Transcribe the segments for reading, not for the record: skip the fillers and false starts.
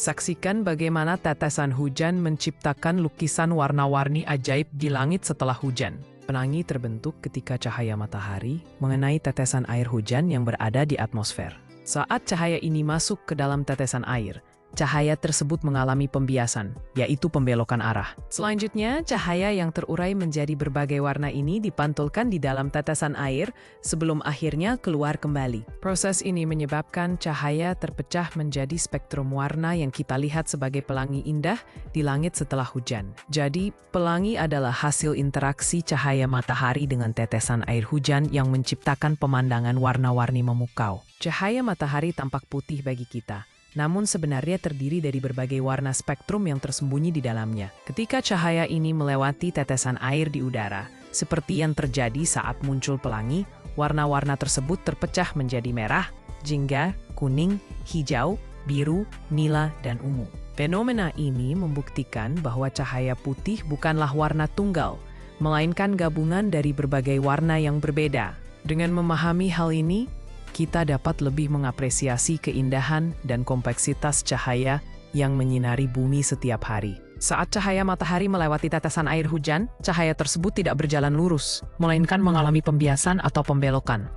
Saksikan bagaimana tetesan hujan menciptakan lukisan warna-warni ajaib di langit setelah hujan. Pelangi terbentuk ketika cahaya matahari mengenai tetesan air hujan yang berada di atmosfer. Saat cahaya ini masuk ke dalam tetesan air, cahaya tersebut mengalami pembiasan, yaitu pembelokan arah. Selanjutnya, cahaya yang terurai menjadi berbagai warna ini dipantulkan di dalam tetesan air sebelum akhirnya keluar kembali. Proses ini menyebabkan cahaya terpecah menjadi spektrum warna yang kita lihat sebagai pelangi indah di langit setelah hujan. Jadi, pelangi adalah hasil interaksi cahaya matahari dengan tetesan air hujan yang menciptakan pemandangan warna-warni memukau. Cahaya matahari tampak putih bagi kita, namun sebenarnya terdiri dari berbagai warna spektrum yang tersembunyi di dalamnya. Ketika cahaya ini melewati tetesan air di udara, seperti yang terjadi saat muncul pelangi, warna-warna tersebut terpecah menjadi merah, jingga, kuning, hijau, biru, nila, dan ungu. Fenomena ini membuktikan bahwa cahaya putih bukanlah warna tunggal, melainkan gabungan dari berbagai warna yang berbeda. Dengan memahami hal ini, kita dapat lebih mengapresiasi keindahan dan kompleksitas cahaya yang menyinari bumi setiap hari. Saat cahaya matahari melewati tetesan air hujan, cahaya tersebut tidak berjalan lurus, melainkan mengalami pembiasan atau pembelokan.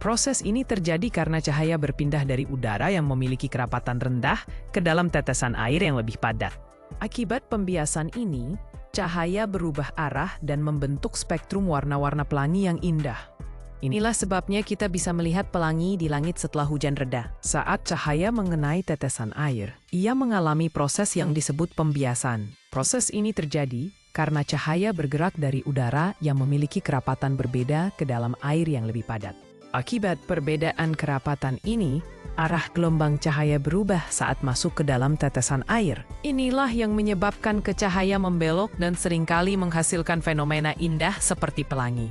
Proses ini terjadi karena cahaya berpindah dari udara yang memiliki kerapatan rendah ke dalam tetesan air yang lebih padat. Akibat pembiasan ini, cahaya berubah arah dan membentuk spektrum warna-warna pelangi yang indah. Inilah sebabnya kita bisa melihat pelangi di langit setelah hujan reda. Saat cahaya mengenai tetesan air, ia mengalami proses yang disebut pembiasan. Proses ini terjadi karena cahaya bergerak dari udara yang memiliki kerapatan berbeda ke dalam air yang lebih padat. Akibat perbedaan kerapatan ini, arah gelombang cahaya berubah saat masuk ke dalam tetesan air. Inilah yang menyebabkan cahaya membelok dan seringkali menghasilkan fenomena indah seperti pelangi.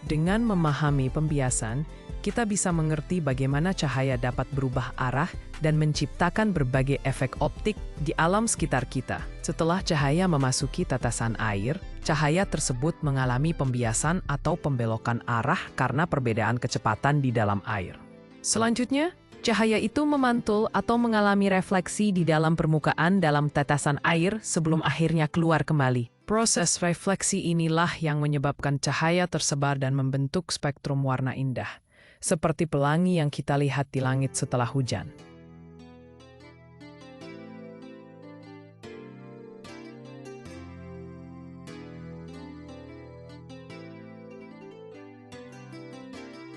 Dengan memahami pembiasan, kita bisa mengerti bagaimana cahaya dapat berubah arah dan menciptakan berbagai efek optik di alam sekitar kita. Setelah cahaya memasuki tetesan air, cahaya tersebut mengalami pembiasan atau pembelokan arah karena perbedaan kecepatan di dalam air. Selanjutnya, cahaya itu memantul atau mengalami refleksi di dalam permukaan dalam tetesan air sebelum akhirnya keluar kembali. Proses refleksi inilah yang menyebabkan cahaya tersebar dan membentuk spektrum warna indah, seperti pelangi yang kita lihat di langit setelah hujan.